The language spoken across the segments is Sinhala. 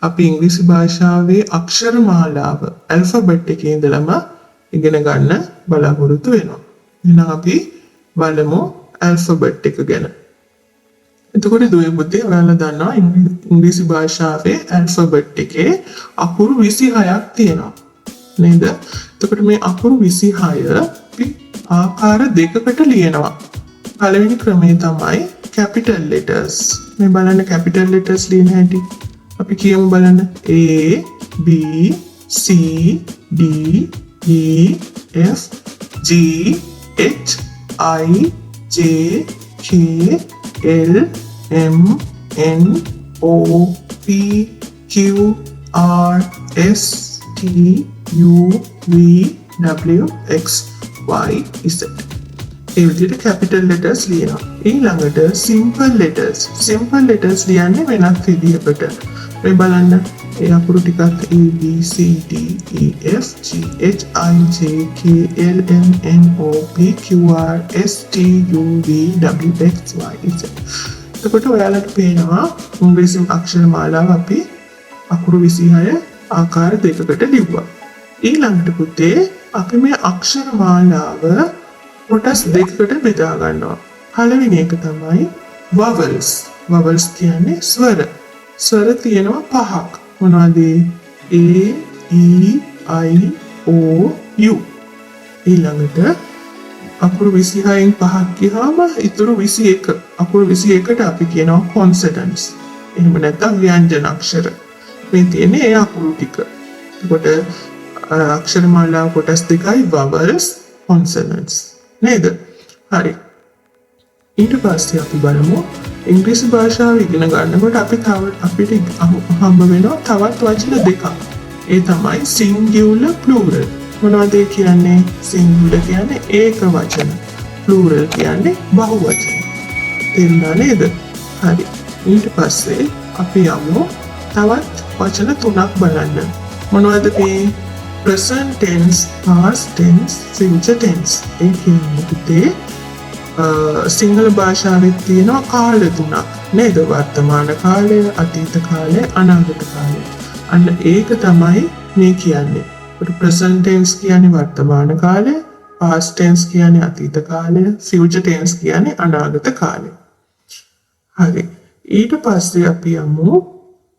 අපි ඉංග්‍රීසි භාෂාවේ අක්ෂර මාලාව ඇල්ෆබෙට් එකේ ඉඳලම ඉගෙන ගන්න බලාපොරොත්තු වෙනවා. එහෙනම් අපි බලමු ඇල්ෆබෙට් එක ගැන. එතකොට දුවේ පුතේ ඔයාලා දන්නවා ඉංග්‍රීසි භාෂාවේ ඇල්ෆබෙට් එකේ අකුරු 26ක් තියෙනවා. නේද? එතකොට මේ අකුරු 26 අපි ආකාර දෙකකට ලියනවා. පළවෙනි ක්‍රමය තමයි capital letters. මේ බලන්න capital letters ලියන හැටි. අපි කියමු බලන්න A B C D E F G H I J K L M N O P Q R S T U V W X Y Z. ඒ විදිහට capital letters ලියනවා. ඊළඟට simple letters ලියන්නේ වෙනත් විදිහකට. මේ බලන්න ඒ අකුරු ටිකක් A B C D E F G H I J K L M N O P Q R S T U V W X Y Z. එතකොට ඔයාලට පේනවා ඉංග්‍රීසි අක්ෂර මාලාව අපි අකුරු 26 ආකාර දෙකකට ලිව්වා. ඊළඟට පුතේ අපි මේ අක්ෂර මාලාව කොටස් දෙකකට බෙදා ගන්නවා. පළවෙනි එක තමයි vowels. vowels කියන්නේ ස්වර. ස්වර තියෙනවා 5ක්. මොනවද? A E I O U. ඊළඟට අකුරු 26න් 5ක් ගියාම ඉතුරු 21. අකුරු 21ට අපි කියනවා consonants. එහෙම නැත්නම් ව්‍යංජන අක්ෂර. මේ තියෙන්නේ ඒ අකුරු ටික. එතකොට අක්ෂර මාලාව කොටස් දෙකයි vowels, consonants. නේද? හරි. ඊට පස්සේ අපි බලමු ඉංග්‍රීසි භාෂාව ඉගෙන ගන්නකොට අපිට හම්බ වෙනවා තවත් වචන දෙකක්. ඒ තමයි singular plural. මොනවද කියන්නේ? singular කියන්නේ ඒක වචන. plural කියන්නේ බහු වචන. තේරුණා නේද? හරි. ඊට පස්සේ අපි යමු තවත් වචන තුනක් බලන්න. මොනවද මේ? present tense, past tense, future tense. ඒ කියන්නේ පුතේ සිංහල භාෂාවේ තියෙනවා කාල තුනක් නේද? වර්තමාන කාලය, අතීත කාලය, අනාගත කාලය. අන්න ඒක තමයි මේ කියන්නේ. present tense කියන්නේ වර්තමාන කාලය, past tense කියන්නේ අතීත කාලය, future tense කියන්නේ අනාගත කාලය. හරි. ඊට පස්සේ අපි යමු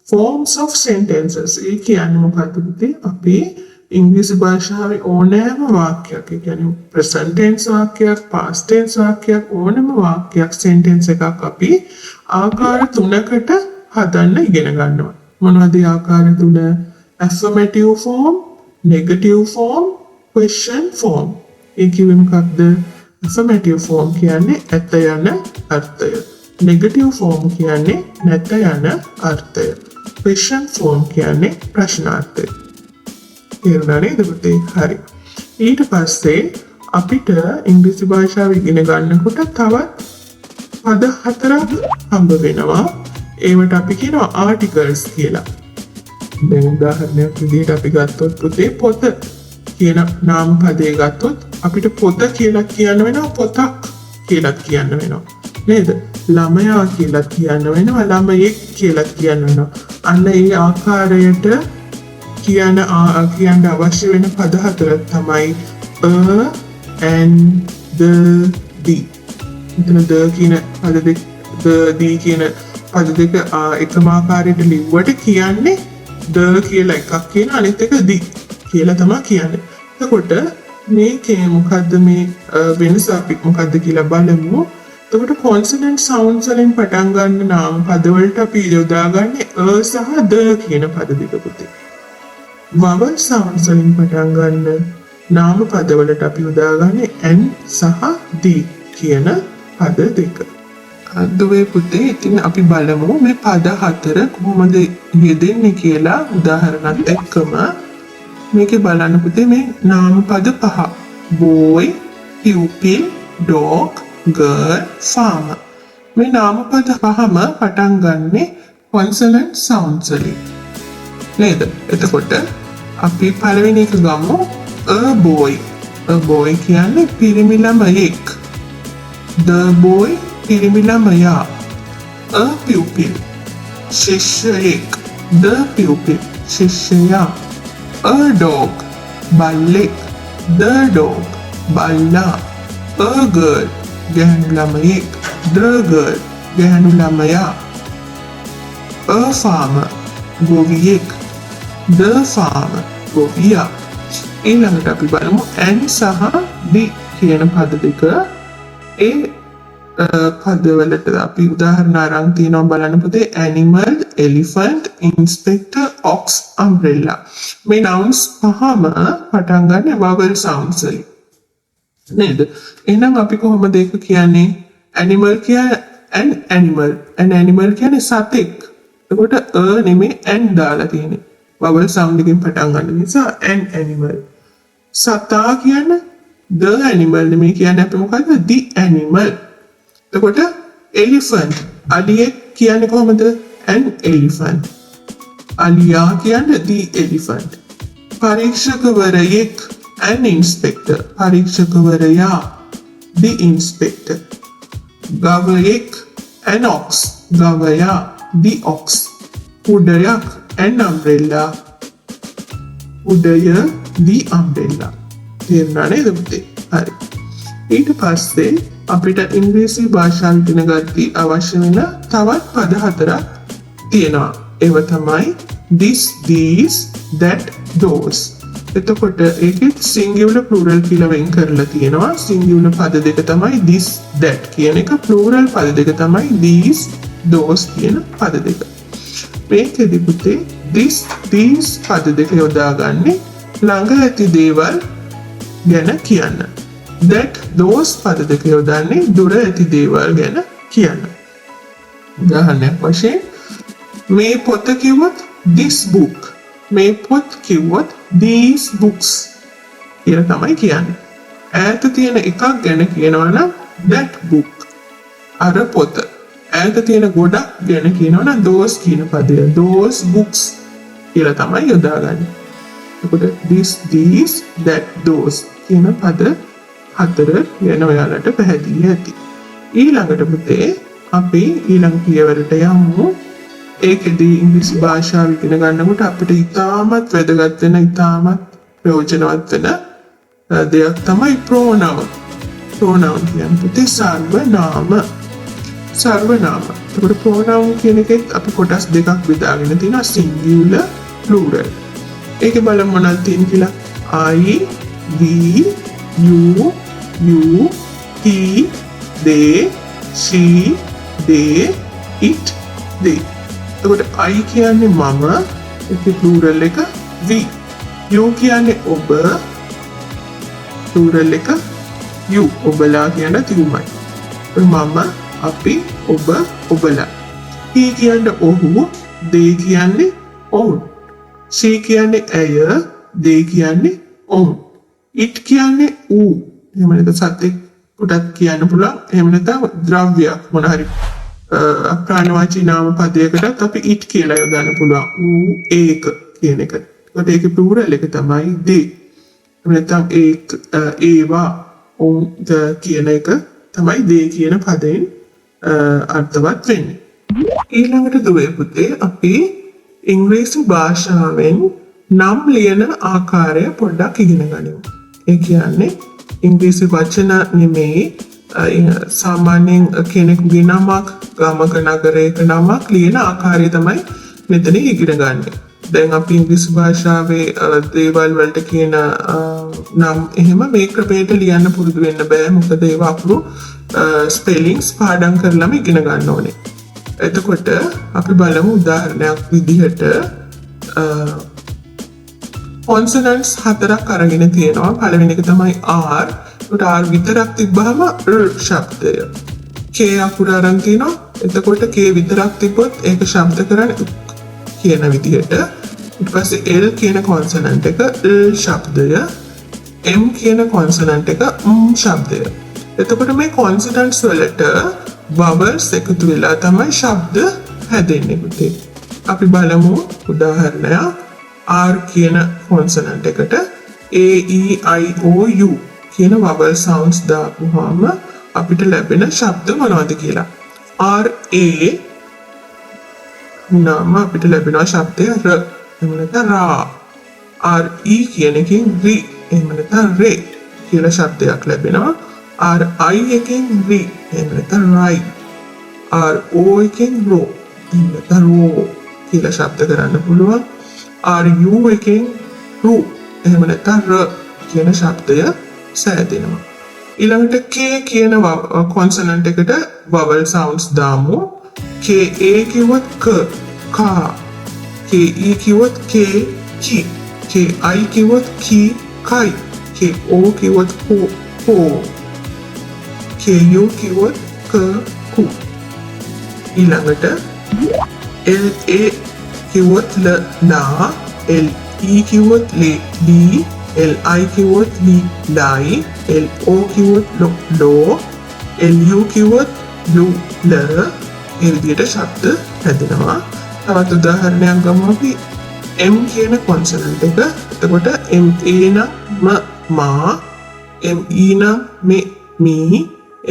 forms of sentences. ඒ කියන්නේ මොකක්ද පුතේ? අපි ඉංග්‍රීසි භාෂාවේ ඕනෑම වාක්‍යයක්, ඒ කියන්නේ present tense වාක්‍යයක්, past tense වාක්‍යයක්, ඕනෑම වාක්‍යයක් sentence එකක් අපි ආකාර තුනකට හදන්න ඉගෙන ගන්නවා. මොනවද ආකාර තුන? affirmative form, negative form, question form. ඒ කිව්වේ මොකක්ද? affirmative form කියන්නේ ඇත යන අර්ථය. negative form කියන්නේ නැත යන අර්ථය. question form කියන්නේ ප්‍රශ්නාර්ථය. තේරුණා නේද පුතේ? හරි. ඊට පස්සේ අපිට ඉංග්‍රීසි භාෂාව ඉගෙන ගන්නකොට තවත් පද 4ක් හම්බ වෙනවා. ඒවට අපි කියනවා articles කියලා. දැන් උදාහරණයක් විදිහට අපි ගත්තොත් පුතේ පොත කියන නාම පදේ ගත්තොත් අපිට පොත කියලා කියන්න වෙනවා, පොතක් කියලා කියන්න වෙනවා. නේද? ළමයා කියලා කියන්න වෙනවා, ළමයෙක් කියලා කියන්න වෙනවා. අන්න ඒ ආකාරයට කියන්න අවශ්‍ය වෙන පද 4 තමයි a and the the. මෙතන the කියන පද දෙක, the කියන පද දෙක එකම ආකාරයට ලිව්වට කියන්නේ the කියලා එකක් කියන, අනිත් එක the කියලා තමයි කියන්නේ. එතකොට මේකේ මොකද්ද මේ වෙනස අපි මොකද්ද කියලා බලමු. එතකොට consonant sounds වලින් පටන් ගන්න නාම පද වලට අපි යොදාගන්නේ a සහ the කියන පද දෙක පුතේ. vowel sounds වලින් පටන් ගන්න නාම පද වලට අපි යොදාගන්නේ n සහ d කියන පද දෙක. අදුවේ පුතේ ඉතින් අපි බලමු මේ පද 4 කොහොමද යෙදෙන්නේ කියලා උදාහරණත් එක්කම. මේකේ බලන්න පුතේ මේ නාම පද 5. boy, pupil, dog, girl, farmer. මේ නාම පද 5ම පටන් ගන්නෙ consonant sounds වලින්. නේද? එතකොට අපි පළවෙනි එක ගමු a boy. a boy කියන්නේ පිරිමි ළමයෙක්. the boy පිරිමි ළමයා. a pupil ශිෂ්‍යයෙක්. the pupil ශිෂ්‍යයා, a dog බල්ලෙක්, the dog බල්ලා, a girl ගැහැණු ළමයෙක්, the girl ගැහැණු ළමයා, a farmer ගොවියෙක්, the farmer ගොවියා. ඊළඟට අපි බලමු and සහ the කියන පද දෙක. ඒ පදවලට අපි උදාහරණ අරන් තියෙනවා බලන්න පුතේ. animal, elephant, inspector, ox, umbrella. මේ nouns පහම පටන් ගන්න vowel sounds වලින් නේද? එහෙනම් අපි කොහොමද ඒක කියන්නේ? animal කියන්නේ an animal කියන්නේ සතෙක්. එතකොට a නෙමෙයි and දාලා තියෙන්නේ. vowel sound එකෙන් පටන් ගන්න නිසා an animal. සතා කියන්නේ the animal නෙමෙයි කියන්නේ අපි මොකද්ද? the animal. එතකොට elephant අලියෙක් කියන්නේ කොහොමද? an elephant. අලියා කියන්නේ the elephant. පරීක්ෂකවරයෙක් an inspector. පරීක්ෂකවරයා the inspector. ගවයෙක් an ox. ගවයා the ox. උඩයක් an umbrella. උඩය the umbrella. තේරුණා නේද පුතේ? හරි. ඊට පස්සේ අපිට ඉංග්‍රීසි භාෂාව ඉගෙන ගන්න අවශ්‍ය වෙන තවත් පද හතරක් තියෙනවා. ඒව තමයි this, these, that, those. එතකොට ඒකෙත් singular plural කියලා වෙන් කරලා තියෙනවා. singular පද දෙක තමයි this, that කියන එක. plural පද දෙක තමයි these, those කියන පද දෙක. මේකෙදි පුතේ this, these පද දෙක යොදාගන්නේ ළඟ ඇති දේවල් ගැන කියන්න. that, those පද දෙක යොදන්නේ දුර ඇති දේවල් ගැන කියන්න. උදාහරණයක් වශයෙන් මේ පොත කිව්වොත් this book. මේ පොත් කිව්වොත් these books කියලා තමයි කියන්නේ. ඈත තියෙන එකක් ගැන කියනවා නම් that book. අර පොත. ඈත තියෙන ගොඩක් ගැන කියනවා නම් those කියන පදය those books කියලා තමයි යොදාගන්නේ. එතකොට this, these, that, those කියන පද හතර ගැන ඔයාලට පැහැදිලි ඇති. ඊළඟට පුතේ අපි ඊළඟ පියවරට යමු. ඒකෙදී ඉංග්‍රීසි භාෂාව ඉගෙන ගන්නකොට අපිට ඉතාමත් වැදගත් වෙන ඉතාමත් ප්‍රයෝජනවත් වෙන දෙයක් තමයි pronoun. pronoun කියන්නේ පුතේ සර්වනාම. සර්වනාම. ඒකට pronoun කියන එකෙත් අපි කොටස් දෙකක් බෙදාගෙන තියෙනවා singular, plural. ඒකේ බලමු මොනවද තියෙන්නේ කියලා. I, we, you, he, they, she, they, it, they. එතකොට I කියන්නේ මම, ඒකේ plural එක we. You කියන්නේ ඔබ, plural එක you. ඔබලා කියන තියුමයි. මම, අපි, ඔබ, ඔබලා. he කියන්නේ ඔහු, they කියන්නේ ඔවුන්. she කියන්නේ ඇය, they කියන්නේ ඔවුන්. it කියන්නේ ඌ. එහෙම නැත්නම් සතෙකුටත් කියන්න පුළුවන්. එහෙම නැත්නම් ද්‍රව්‍යයක් මොන හරි ප්‍රාණවාචී නාම පදයකටත් අපි it කියලා යොදන්න පුළුවන්. ඌ, ඒක කියන එක. ඒකට ඒකේ plural එක තමයි they. එහෙම නැත්නම් ඒවා ඔවුන් කියන එක තමයි they කියන පදයෙන් අර්ථවත් වෙන්නේ. ඊළඟට දුවේ පුතේ අපි ඉංග්‍රීසි භාෂාවෙන් නම් ලියන ආකාරය පොඩ්ඩක් ඉගෙන ගනිමු. ඒ කියන්නේ ඉංග්‍රීසි වචන නෙමෙයි සාමාන්‍යයෙන් කෙනෙකුගේ නමක්, ගමක නගරයක නමක් ලියන ආකාරය තමයි මෙතන ඉගෙන ගන්න. දැන් අපි ඉංග්‍රීසි භාෂාවේ දේවල් වලට කියන නම් එහෙම මේ ක්‍රමයට ලියන්න පුරුදු වෙන්න බෑ. මොකද ඒවා අපු ස්පෙලිංස් පාඩම් කරලම ඉගෙන ගන්න ඕනේ. එතකොට අපි බලමු උදාහරණයක් විදිහට consonants හතරක් අරගෙන තියෙනවා. පළවෙනි එක තමයි R. ඒකට R විතරක් තිබ්බහම ශබ්දය. K අකුර අරන් තිනවා. එතකොට K විතරක් තිබ්බොත් ඒක ශබ්ද කරන්නේ කියන විදිහට. ඊට පස්සේ L කියන consonant එක ශබ්දය. M කියන consonant එක ශබ්දය. එතකොට මේ consonants වලට vowels එකතු වෙලා තමයි ශබ්ද හැදෙන්නේ පුතේ. අපි බලමු උදාහරණයක්. R කියන consonant එකට A, E, I, O, U කියන vowel sounds දාපුවාම අපිට ලැබෙන ශබ්ද මොනවද කියලා. R, A, වුණාම අපිට ලැබෙනවා ශබ්දය ර. එහෙම නැත්නම් රා. RE කියන එකෙන් රි. එහෙම නැත්නම් රේ කියලා ශබ්දයක් ලැබෙනවා. RI එකෙන් රි. එහෙම නැත්නම් රයි. RO එකෙන් රෝ. එහෙම නැත්නම් රෝ කියලා ශබ්ද කරන්න පුළුවන්. RU එකෙන් රු. එහෙම නැත්නම් ර කියන ශබ්දය සෑදෙනවා. ඊළඟට K කියන කොන්සනන්ට් එකට vowel sounds දාමු. KA කිව්වොත් ක කා. KE කිව්වොත් කේ කි. KI කිව්වොත් කි කයි. KO කිව්වොත් කෝ කෝ. KU කිව්වොත් ක කු. ඊළඟට LA කිව්වොත් ල ලා. LE කිව්වොත් ලේ ලී. LI කිව්වොත් ලී ලයි. LO කිව්වොත් ලෝ. LU කිව්වොත් ලු ල. ඒ විදිහට ශබ්ද හැදෙනවා. තවත් උදාහරණයක් ගමු අපි. M කියන කොන්සනන්ට් එක. එතකොට MA නම් මා. ME නම් මී.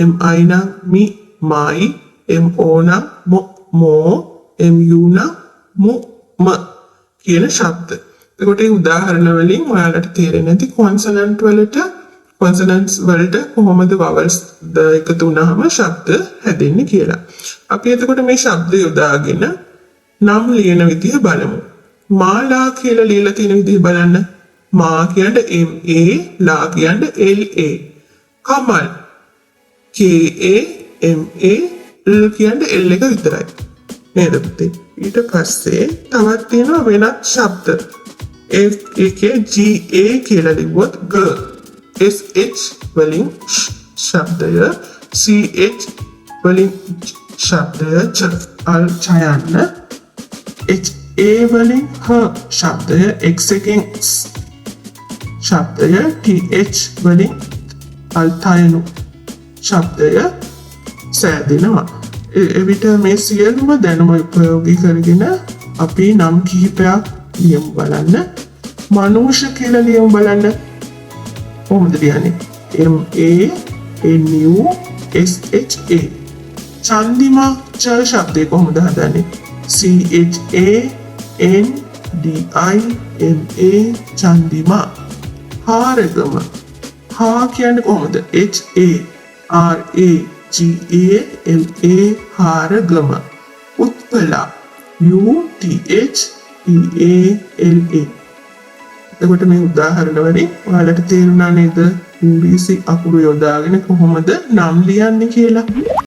MI නම් මයි. MO නම් මෝ. MU නම් ම කියන ශබ්ද. එතකොට මේ උදාහරණ වලින් ඔයාලට තේරෙන්නේ නැති කොන්සනන්ට්ස් වලට කොහොමද vowels එකතු වුණාම ශබ්ද හැදෙන්නේ කියලා. අපි එතකොට මේ ශබ්ද යොදාගෙන නම් ලියන විදිහ බලමු. මාලා කියලා ලියලා තියෙන විදිහ බලන්න. මා කියන්නේ MA, ලා කියන්නේ LA. Kamal KA MA, L කියන්නේ L එක විතරයි. නේද පුතේ? ඊට පස්සේ තවත් තියෙනවා වෙනත් ශබ්ද. එකේ GA කියලා ලිව්වොත් ग. SH වලින් ශබ්දය. CH වලින් ශබ්දය අල් ඡයන්න. HA වලින් හ ශබ්දය. X එකෙන් ශබ්දය. TH වලින් අල් ථයනු ශබ්දය සෑදෙනවා. එවිට මේ සියලුම දැනුම උපයෝගී කරගෙන අපි නම් කිහිපයක් ලියමු බලන්න. මනුෂ්‍ය කියලා ලියමු බලන්න. කොහොමද ලියන්නේ? MANUSHA. චන්දිමා ච ශබ්දය කොහොමද හදන්නේ? CHANDIMA චන්දිමා. හාරගම. හා කියන්නේ කොහොමද? HARAGAMA හාරගම. උත්පලා. UTHPALA. එතකොට මේ උදාහරණ වලින් ඔයාලට තේරුණා නේද ඉංග්‍රීසි අකුරු යොදාගෙන කොහොමද නම් ලියන්නේ කියලා?